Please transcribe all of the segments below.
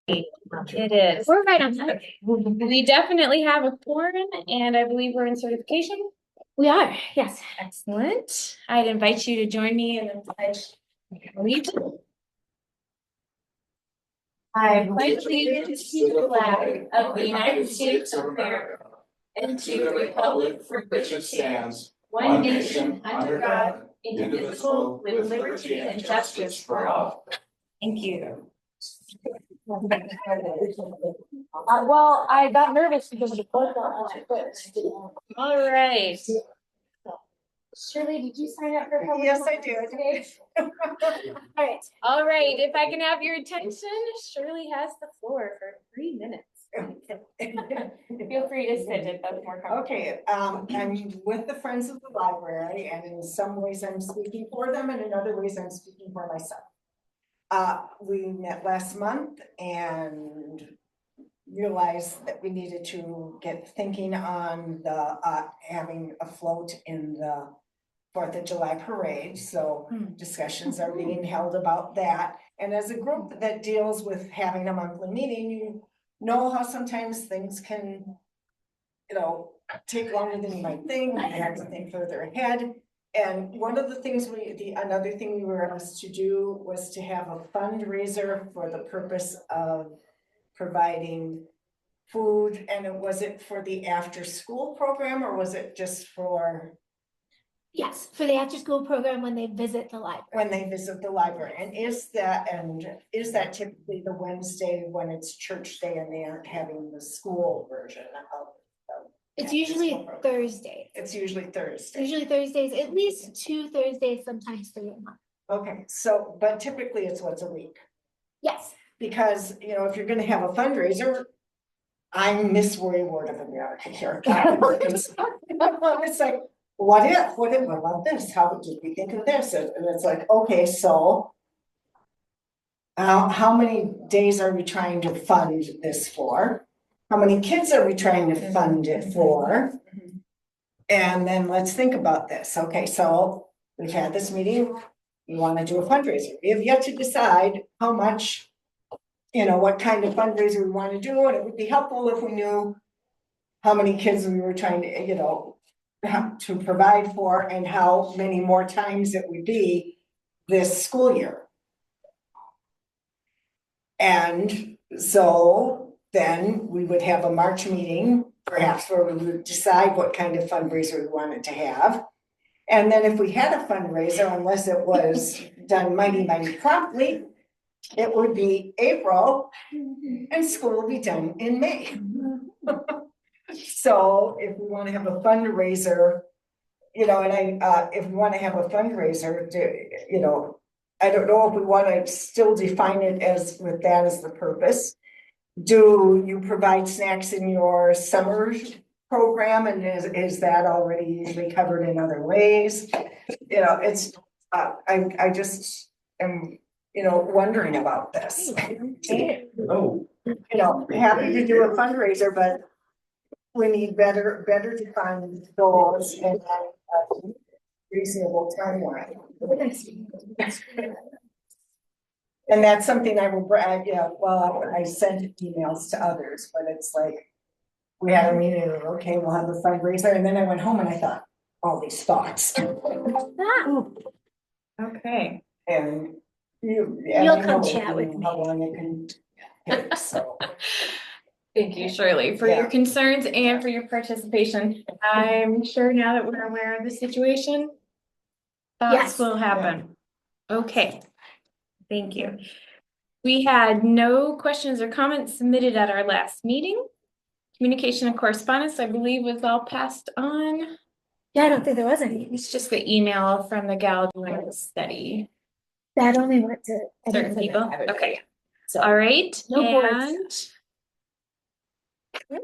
It is. We're right on time. We definitely have a quorum, and I believe we're in certification. We are, yes. Excellent. I'd invite you to join me in the pledge. I pledge allegiance to the flag of the United States of America and to the republic for which it stands, one nation under God, indivisible, with liberty and justice for all. Thank you. Well, I got nervous because of the phone. All right. Shirley, did you sign up for? Yes, I did. All right. If I can have your attention, Shirley has the floor for 3 minutes. Feel free to sit if that's more comfortable. Okay, I'm with the Friends of the Library, and in some ways I'm speaking for them, and in other ways I'm speaking for myself. We met last month and realized that we needed to get thinking on the having a float in the 4th of July parade. So discussions are being held about that. And as a group that deals with having a monthly meeting, you know how sometimes things can, take longer than you might think. You have to think further ahead. And one of the things another thing we were asked to do was to have a fundraiser for the purpose of providing food. And was it for the after school program, or was it just for? Yes, for the after school program when they visit the library. When they visit the library. And is that typically the Wednesday when it's church day and they aren't having the school version of? It's usually Thursdays. It's usually Thursday. Usually Thursdays, at least 2 Thursdays, sometimes 3 a month. Okay, so, but typically it's once a week. Yes. Because, if you're gonna have a fundraiser, I'm Miss Worry Ward of America here. It's like, what about this? How did we think of this? And it's like, okay, so how many days are we trying to fund this for? How many kids are we trying to fund it for? And then let's think about this. Okay, so we've had this meeting. We want to do a fundraiser. We have yet to decide how much, what kind of fundraiser we want to do. And it would be helpful if we knew how many kids we were trying to, to provide for and how many more times it would be this school year. And so then we would have a March meeting, perhaps, where we would decide what kind of fundraiser we wanted to have. And then if we had a fundraiser, unless it was done mighty promptly, it would be April and school will be done in May. So if we want to have a fundraiser, if we want to have a fundraiser, I don't know if we want to still define it as with that as the purpose. Do you provide snacks in your summer program, and is that already usually covered in other ways? It's I just am wondering about this. Oh, Happy to do a fundraiser, but we need better defined goals and reasonable timeline. And that's something I will brag, I sent emails to others, but it's like, we had a meeting, okay, we'll have a fundraiser, and then I went home and I thought, all these thoughts. Okay. And you'll come chat with me. How long it can take, so. Thank you, Shirley, for your concerns and for your participation. I'm sure now that we're aware of the situation, thoughts will happen. Okay. Thank you. We had no questions or comments submitted at our last meeting. Communication and correspondence, I believe, was all passed on. Yeah, I don't think there was any. It's just the email from the gal doing the study. That only went to certain people. Okay. So, all right. No boards. I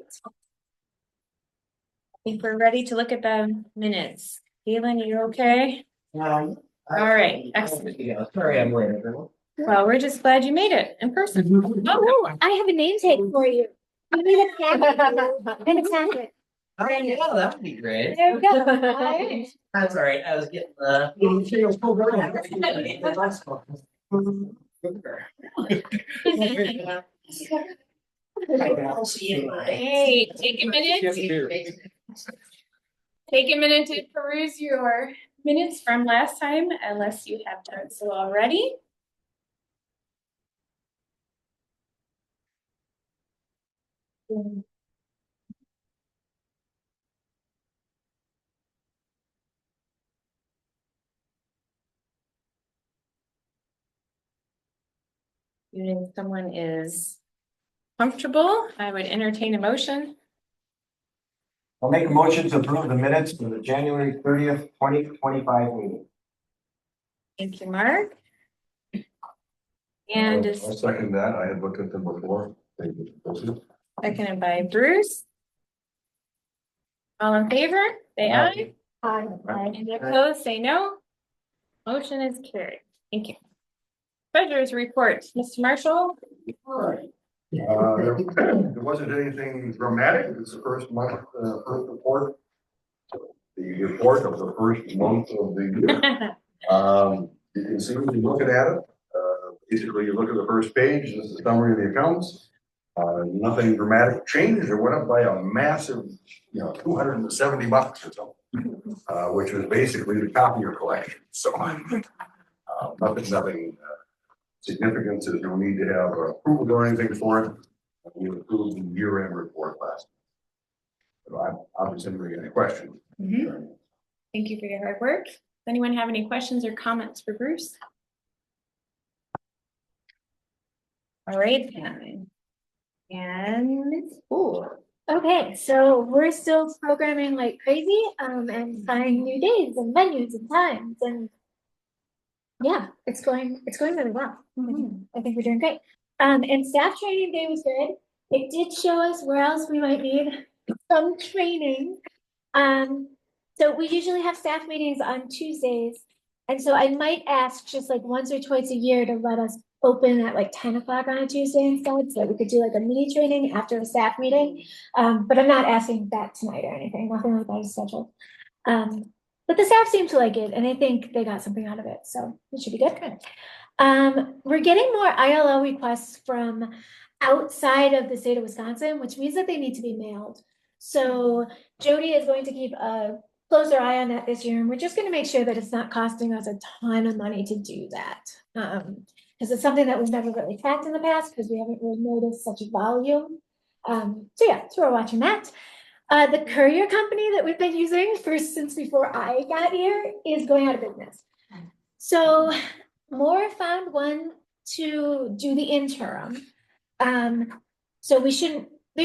think we're ready to look at the minutes. Kaylin, you okay? all right, excellent. Sorry, I'm late, everyone. Well, we're just glad you made it in person. Oh, I have a name tag for you. You need a packet. And a packet. Oh, yeah, that would be great. There we go. All right. That's all right. I was getting the materials pulled around. Hey, take a minute. Take a minute to peruse your minutes from last time, unless you have done so already. If someone is comfortable, I would entertain a motion. I'll make a motion to approve the minutes for the January 30th, 2025 meeting. Thank you, Mark. And is I'll second that. I had looked at them before. Thank you. seconded by Bruce. All in favor, say aye. Aye. Any opposed, say no. Motion is carried. Thank you. Treasurer's report, Mr. Marshall. There wasn't anything dramatic. It's the first month, first report. The report of the first month of the year. You can see when you're looking at it. Basically, you look at the first page. This is a summary of the accounts. Nothing dramatic changed. It went up by a massive, $270 or something, which was basically the copier collection. So, nothing significant. There's no need to have approval or anything for it. We approved the year-end report last. So I'm obviously any questions. Thank you for your hard work. Does anyone have any questions or comments for Bruce? All right, then. And Okay, so we're still programming like crazy, and finding new days and venues and times, and yeah, it's going really well. I think we're doing great. And staff training day was good. It did show us where else we might need some training. So we usually have staff meetings on Tuesdays, and so I might ask just like once or twice a year to let us open at like 10 o'clock on a Tuesday instead, so that we could do like a mini training after a staff meeting. But I'm not asking that tonight or anything, nothing like that is scheduled. But the staff seem to like it, and I think they got something out of it, so it should be good. We're getting more ILO requests from outside of the state of Wisconsin, which means that they need to be mailed. So Jody is going to keep a closer eye on that this year, and we're just going to make sure that it's not costing us a ton of money to do that. Because it's something that we've never really tracked in the past, because we haven't really noticed such a volume. So we're watching that. The courier company that we've been using since before I got here is going out of business. So Moore found one to do the interim. So there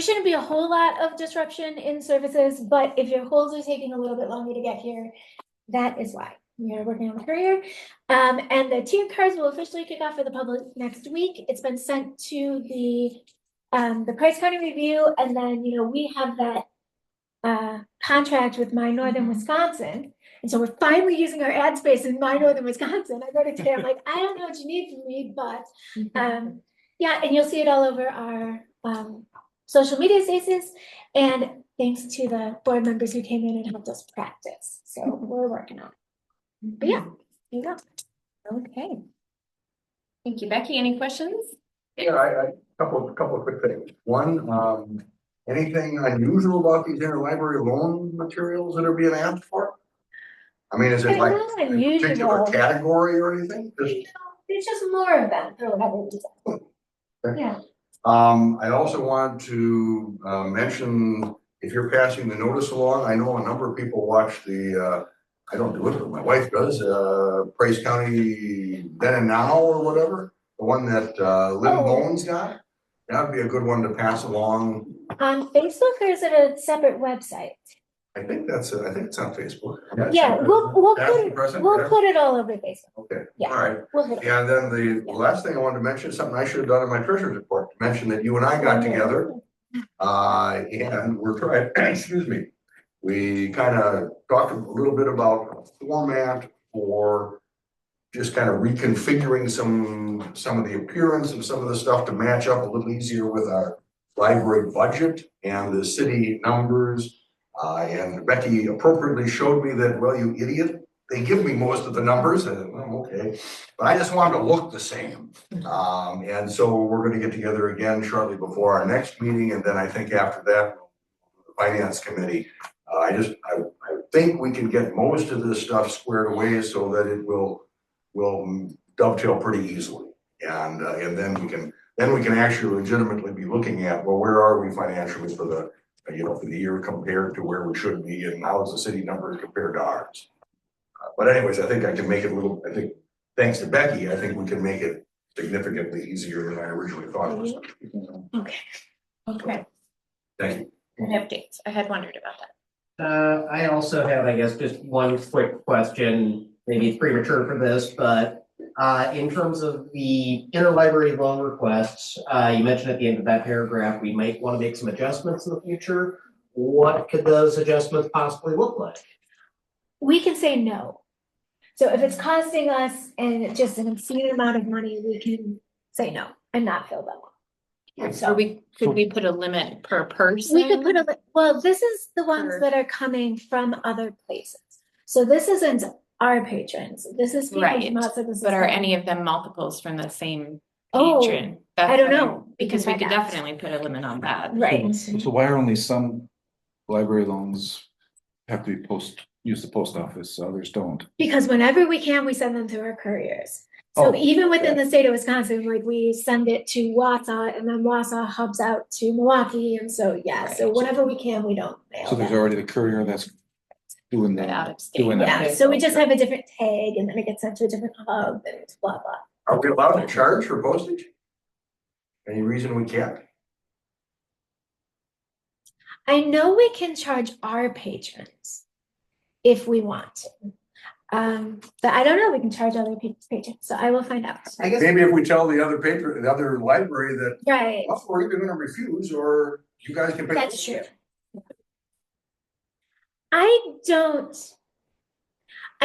shouldn't be a whole lot of disruption in services, but if your holds are taking a little bit longer to get here, that is why. We are working on the courier. And the tier cards will officially kick off for the public next week. It's been sent to the price counting review, and then we have that contract with My Northern Wisconsin. And so we're finally using our ad space in My Northern Wisconsin. I wrote it today. I'm like, I don't know what you need from me, but yeah, and you'll see it all over our social media spaces. And thanks to the board members who came in and helped us practice. So we're working on it. But yeah, there you go. okay. Thank you, Becky. Any questions? Yeah, I couple of quick things. One, anything unusual about these interlibrary loan materials that are being asked for? I mean, is it like a particular category or anything? It's just more of them for whatever reason. Okay. Yeah. I also want to mention, if you're passing the notice along, I know a number of people watch the, I don't do it, but my wife does, Price County Then and Now or whatever, the one that Lynn Bones got. That would be a good one to pass along. On Facebook, or is it a separate website? I think it's on Facebook. Yeah, we'll put it all over Facebook. Okay, Yeah, all right. We'll hit it. And then the last thing I wanted to mention is something I should have done in my treasurer's report, to mention that you and I got together. And we're trying, excuse me, we kind of talked a little bit about format for just kind of reconfiguring some of the appearance of some of the stuff to match up a little easier with our library budget and the city numbers. And Becky appropriately showed me that, well, you idiot, they give me most of the numbers and I'm okay, but I just want them to look the same. And so we're gonna get together again shortly before our next meeting, and then I think after that, the finance committee, I think we can get most of this stuff squared away so that it will dovetail pretty easily. And then we can actually legitimately be looking at, well, where are we financially for the, for the year compared to where we should be, and how is the city numbers compared to ours? But anyways, I think I can make it I think, thanks to Becky, I think we can make it significantly easier than I originally thought it was. Okay. Okay, Thank you. good updates. I had wondered about that. I also have, I guess, just one quick question, maybe it's premature for this, but in terms of the interlibrary loan requests, you mentioned at the end of that paragraph, we might want to make some adjustments in the future. What could those adjustments possibly look like? We can say no. So if it's costing us and just an obscene amount of money, we can say no and not fill them. So could we put a limit per person? We could put well, this is the ones Or- that are coming from other places. So this isn't our patrons. This is people Right, from outside the system. But are any of them multiples from the same Oh, patron? I don't know. Because we could find out. definitely put a limit on that. Right. So why are only some library loans have to be use the post office, others don't? Because whenever we can, we send them through our couriers. So Oh, even within the state of Wisconsin, like we send it to Wausau and then Wausau hubs out to Milwaukee. And so, yeah, so Right. whenever we can, we don't mail So there's them. already the courier that's doing But out the, of state. doing that. Yeah, so we just have a different tag and then it gets sent to a different hub and blah, blah. Are we allowed to charge for postage? Any reason we can't? I know we can charge our patrons if we want to. But I don't know, we can charge other people's patrons, so I will find out. I guess Maybe if we tell the other library that, Right, well, we're either gonna refuse or you guys can pay. that's true. I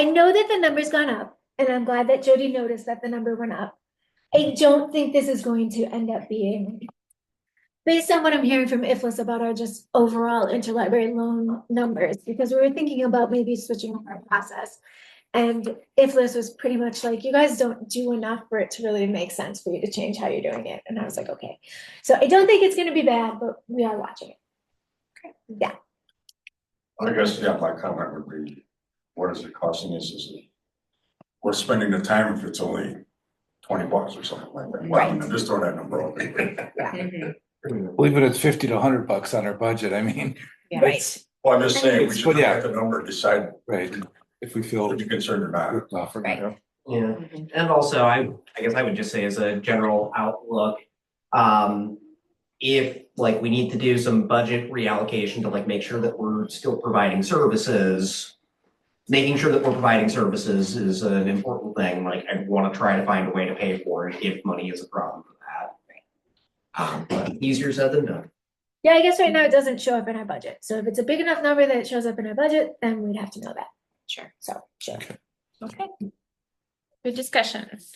know that the number's gone up, and I'm glad that Jody noticed that the number went up. I don't think this is going to end up being, based on what I'm hearing from IFLS about our just overall interlibrary loan numbers, because we were thinking about maybe switching up our process. And IFLS was pretty much like, you guys don't do enough for it to really make sense for you to change how you're doing it. And I was like, okay. So I don't think it's gonna be bad, but we are watching it. Yeah. I guess, yeah, my comment would be, what is it costing us? Is it, we're spending the time if it's only $20 or something like that. Well, Right. just throw that number out. Believe it, it's $50 to $100 on our budget. I mean, Yeah. Right. Well, I'm just saying, we But should look yeah. at the number, decide right, if we feel if you're concerned or not. ripped off or Right. not. Yeah, and also I guess I would just say as a general outlook, if like we need to do some budget reallocation to like make sure that we're still providing services, making sure that we're providing services is an important thing. Like I want to try to find a way to pay for it if money is a problem for that. But easier said than done. Yeah, I guess right now it doesn't show up in our budget. So if it's a big enough number that it shows up in our budget, then we'd have to know that. Sure. So, sure. Okay. Good discussions.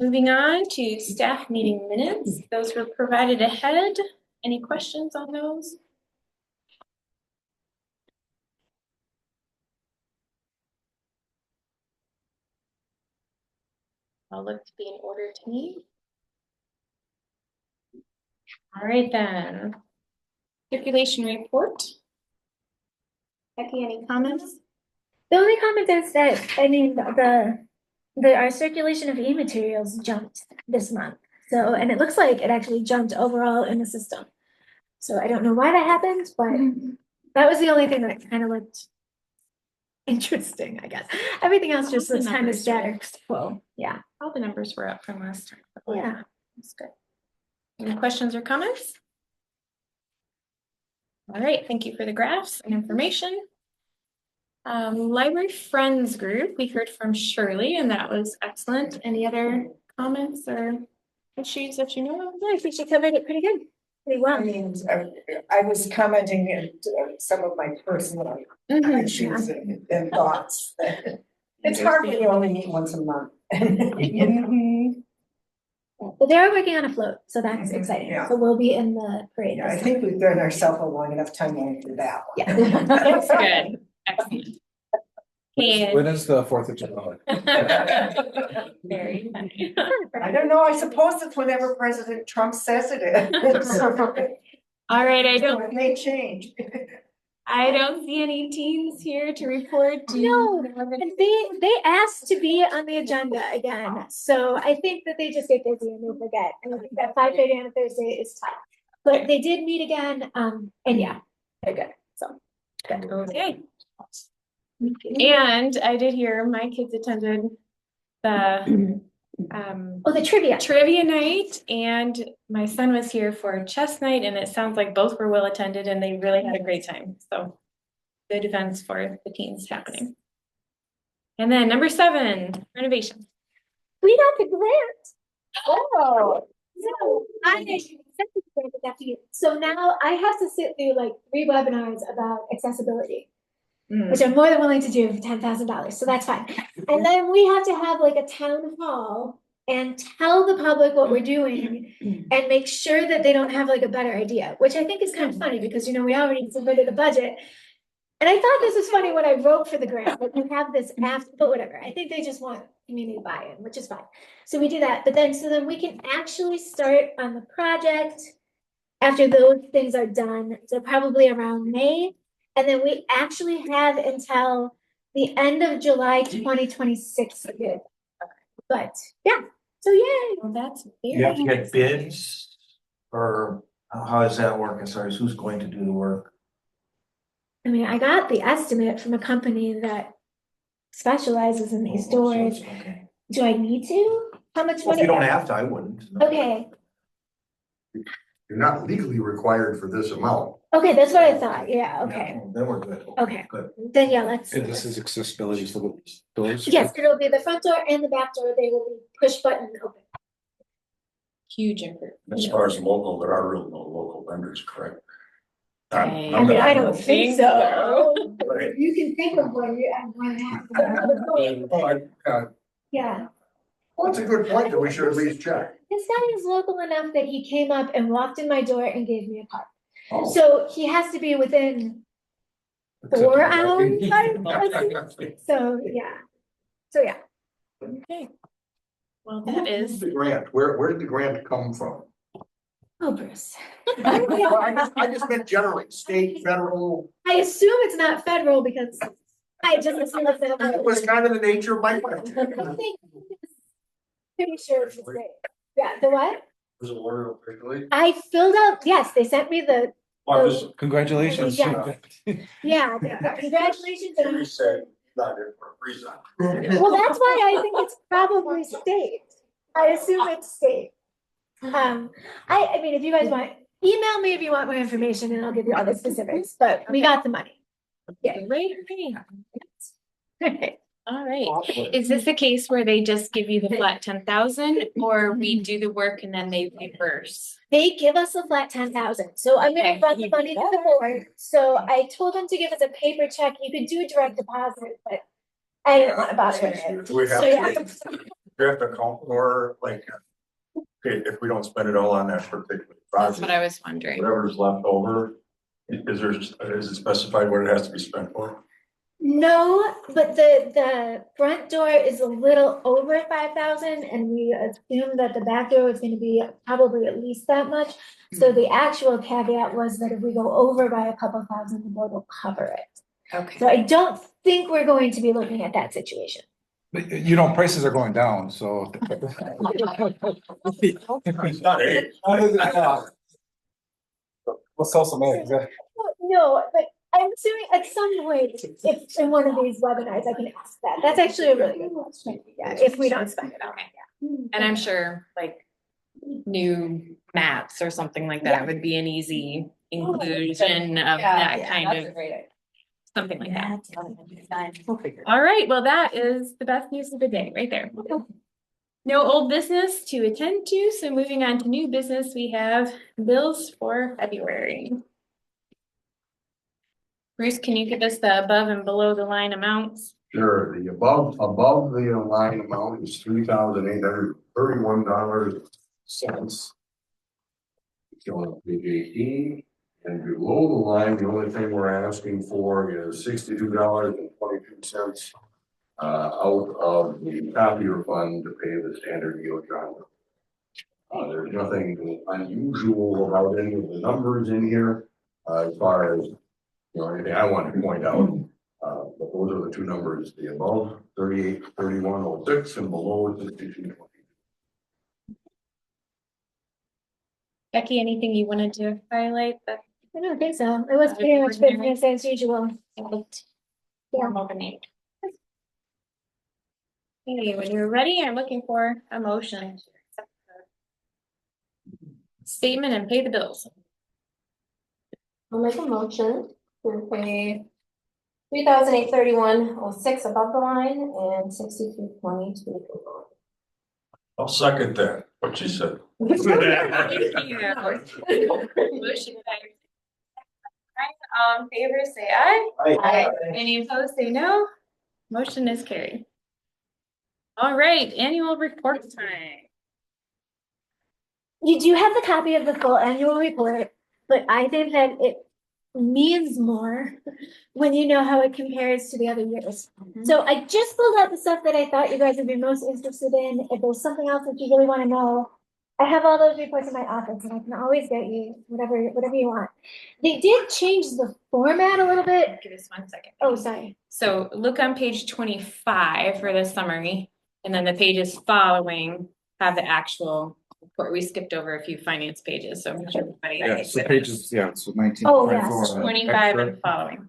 Moving on to staff meeting minutes. Those were provided ahead. Any questions on those? All look to be in order to me. All right then. Circulation report. Becky, any comments? The only comment is that, I mean, our circulation of e-materials jumped this month. So, and it looks like it actually jumped overall in the system. So I don't know why that happened, but that was the only thing that kind of looked interesting, I guess. Everything else just All the looks kind of numbers were- static. Well, yeah, All the numbers were up from last time. yeah. That's good. Any questions or comments? All right, thank you for the graphs and information. Library Friends Group, we heard from Shirley and that was excellent. Any other comments or issues that you know of? I think she covered it pretty good, pretty well. I mean, I was commenting on some of my personal issues and thoughts. It's hard when you only meet once a month. But they are working on a float, so that's exciting. Yeah. So we'll be in the parade. I think we've done ourselves a long enough time going through that one. Yeah. That's good. Excellent. Okay. When is the 4th of July? Very funny. I don't know, I suppose it's whenever President Trump says it is. All right, So it may change. I don't see any teens here to report. Do you No, have any- and they asked to be on the agenda again, so I think that they just get busy and they forget. And I think that 5:30 on a Thursday is tough. But they did meet again, and yeah, they're good, so. Okay. And I did hear my kids attended the Oh, the trivia. trivia night, and my son was here for chess night, and it sounds like both were well attended and they really had a great time. So good events for the teens happening. And then number 7, renovation. We got the grant. Oh. So so now I have to sit through like 3 webinars about accessibility, which I'm more than willing to do for $10,000, so that's fine. And then we have to have like a town hall and tell the public what we're doing and make sure that they don't have like a better idea, which I think is kind of funny because, you know, we already submitted a budget. And I thought this was funny when I wrote for the grant, but we have this after, but whatever. I think they just want community buy-in, which is fine. So we do that, but then, so then we can actually start on the project after those things are done, so probably around May. And then we actually have until the end of July 2026 to do it. But yeah, so yay. Well, that's You have to very get bids, or how does that work as far as who's going to do the work? I mean, I got the estimate from a company that specializes in these doors. Okay. Do I need to? How much Well, if money? you don't have to, I wouldn't. Okay, You're not legally required for this amount. okay, that's what I thought. Yeah, okay. Yeah, then we're good. Okay. Good. Then yeah, let's. And this is accessibility for the doors? Yes, it'll be the front door and the back door. They will be push button open. huge improvement. As far as local, there are really no local vendors, correct? Right. I mean, I don't think so. Right. You can think of one, yeah. Well, it's a good point that we should at least check. This guy is local enough that he came up and walked in my door and gave me a card. Oh. So he has to be within 4 hours. So, yeah. So, yeah. Okay. Well, that Who's is, the grant? Where did the grant come from? Oh, Bruce. I just meant generally, state, federal. I assume it's not federal because I just assume it's That federal. was kind of the nature of my question. I think it's pretty sure it's the state. Yeah, the what? Was it ordered officially? I filled out, yes, they sent me the, Congratulations. Yeah. yeah, congratulations. You And said not in for a reason. well, that's why I think it's probably state. I assume it's state. I mean, if you guys want, email me if you want more information and I'll give you all the specifics, but we got the money. Yeah. great. All right. Is this a case where they just give you the flat 10,000 or we do the work and then they reimburse? They give us a flat 10,000, so I'm gonna Okay. run the money to the board, so I told them to give us a paper check, you could do a direct deposit, but I didn't wanna bother with it. Do we have So, yeah. to, do we have to account for, like, okay, if we don't spend it all on that particular That's what project, I was wondering. whatever's left over, is it specified what it has to be spent for? No, but the front door is a little over 5,000 and we assumed that the back door was gonna be probably at least that much. So the actual caveat was that if we go over by a couple thousand, the board will cover it. Okay. So I don't think we're going to be looking at that situation. But, you know, prices are going down, so. It's not it. We'll sell some eggs. No, but I'm assuming at some point, if in one of these webinars, I can ask that. That's actually a really good question. Yeah, if we don't spend it all. And I'm sure like new maps or something like that would be an easy inclusion of that kind of, something like that. All right, well, that is the best news of the day right there. No old business to attend to, so moving on to new business, we have bills for February. Bruce, can you give us the above and below the line amounts? Sure, the above the line amount is $3,831.00. Going up to page 18, and below the line, the only thing we're asking for is $62.22 out of the copier fund to pay the standard Neotron. There's nothing unusual about any of the numbers in here, as far as, anything I want to point out. But those are the two numbers, the above 383106 and below 6220. Becky, anything you wanted to highlight that I don't think so. It was pretty much business as usual. formal beneath? Okay, when you're ready, I'm looking for a motion. Statement and pay the bills. I'll make a motion to pay 3,831.06 above the line and 6220 to the line. I'll second that, what she said. Motion carries. All in favor, say aye. Aye. Any opposed, say no. Motion is carried. All right, annual report time. You do have the copy of the full annual report, but I think that it means more when you know how it compares to the other years. So I just pulled out the stuff that I thought you guys would be most interested in. If there's something else that you really want to know, I have all those reports in my office and I can always get you whatever you want. They did change the format a little bit. Give us 1 second. Oh, sorry. So look on page 25 for the summary, and then the pages following have the actual report. We skipped over a few finance pages, so make sure everybody. Yeah, so pages, so 19. Oh, yes. 25 and following.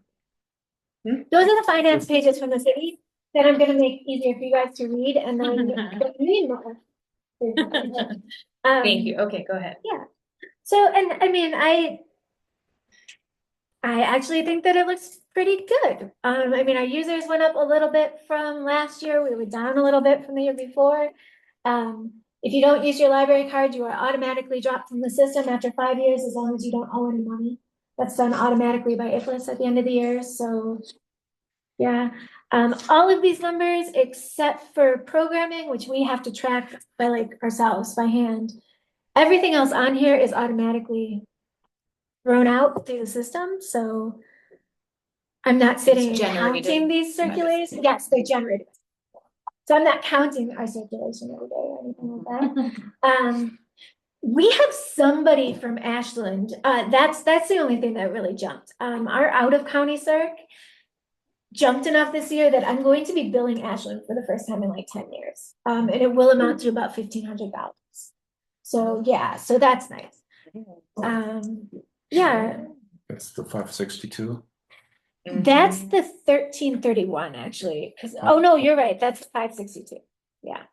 Those are the finance pages from the city that I'm gonna make easier for you guys to read and then you need more. Thank you. Okay, go ahead. So, and I mean, I actually think that it looks pretty good. I mean, our users went up a little bit from last year. We were down a little bit from the year before. If you don't use your library card, you are automatically dropped from the system after 5 years, as long as you don't owe any money. That's done automatically by IFLS at the end of the year, so. Yeah, all of these numbers, except for programming, which we have to track by ourselves by hand. Everything else on here is automatically thrown out through the system, so. I'm not sitting and generated. counting these circulations. Yes, they're generated. So I'm not counting our circulation every day or anything like that. We have somebody from Ashland. That's the only thing that really jumped. Our out of county circ jumped enough this year that I'm going to be billing Ashland for the first time in 10 years. And it will amount to about $1,500. So yeah, so that's nice. Yeah. That's the 562. That's the 1331 actually, because oh no, you're right. That's 562. Yeah.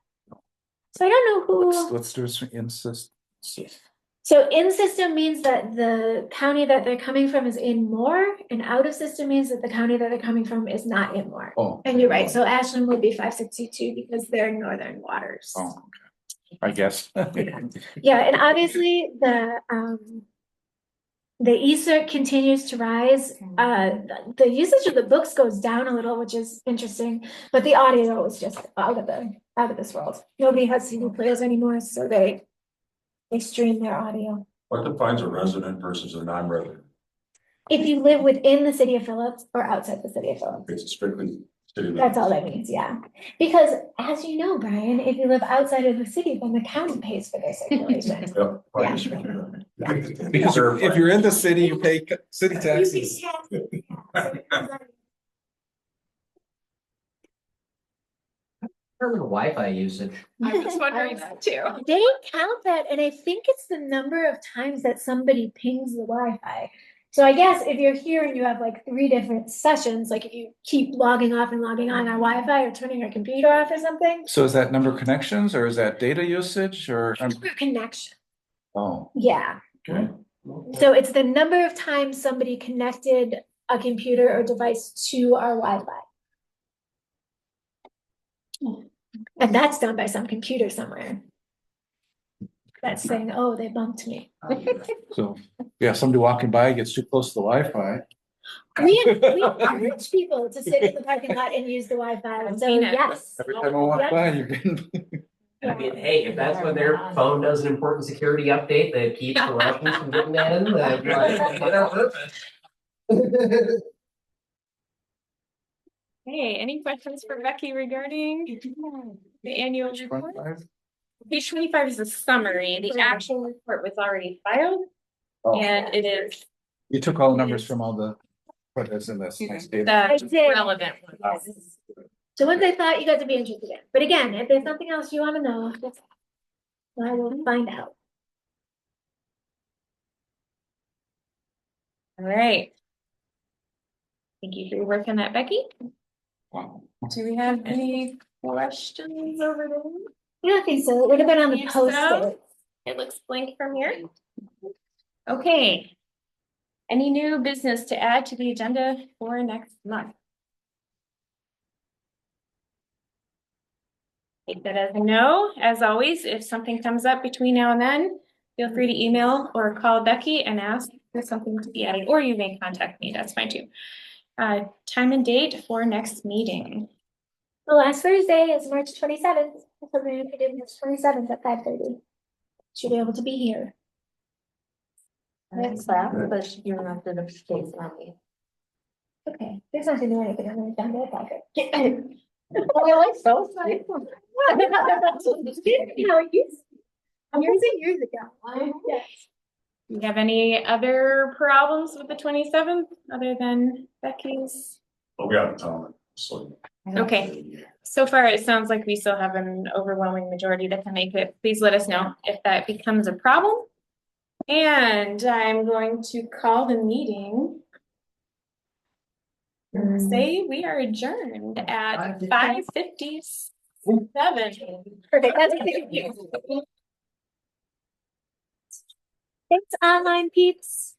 So I don't know who. Let's do it insist. So in system means that the county that they're coming from is in Moore, and out of system means that the county that they're coming from is not in Moore. Oh. And you're right. So Ashland would be 562 because they're northern waters. Oh, okay. I guess. Yeah, and obviously the e-cert continues to rise. The usage of the books goes down a little, which is interesting, but the audio is just out of this world. Nobody has CD players anymore, so they stream their audio. What defines a resident versus a non-resident? If you live within the city of Phillips or outside the city of Phillips. It's strictly city. That's all that means, yeah. Because as you know, Brian, if you live outside of the city, then the county pays for their circulation. Yep. Yeah. Because if you're in the city, you pay city taxes. Wi-Fi usage. I was wondering that too. They count that, and I think it's the number of times that somebody pings the Wi-Fi. So I guess if you're here and you have 3 different sessions, if you keep logging off and logging on Wi-Fi or turning your computer off or something. So is that number of connections or is that data usage or? Connection. Oh, Yeah. okay. So it's the number of times somebody connected a computer or device to our Wi-Fi. And that's done by some computer somewhere. That's saying, oh, they bumped me. So, yeah, somebody walking by gets too close to the Wi-Fi. We encourage people to sit in the parking lot and use the Wi-Fi, so yes. Every time I walk by, you're getting. I mean, hey, if that's when their phone does an important security update that keeps the Russians from getting that in, then Hey, any questions for Becky regarding the annual report? 25? Page 25 is the summary. The actual report was already filed. Oh. And it is You took all the numbers from all the, what is in this nice data. the relevant one. So ones I thought you guys would be interested in, but again, if there's something else you wanna know, I will find out. All right. Thank you for your work on that, Becky. Wow. Do we have any questions over there? I don't think so, it would have been on the Think so? post. It looks blank from here. Okay. Any new business to add to the agenda for next month? Take that as a no. As always, if something comes up between now and then, feel free to email or call Becky and ask for something to be added, or you may contact me, that's fine too. Time and date for next meeting. The last Thursday is March 27th, so we could do March 27th at 5:30. Should be able to be here. That's that, but you don't have to the case on me. Okay, there's not gonna do anything on the agenda about it. Oh, I like those. Years ago. Yes. Do you have any other problems with the 27th other than Becky's? But we have a ton, so. Okay, so far it sounds like we still have an overwhelming majority that can make it. Please let us know if that becomes a problem. And I'm going to call the meeting. And say we are adjourned at 5:57. Perfect. Thanks, online peeps.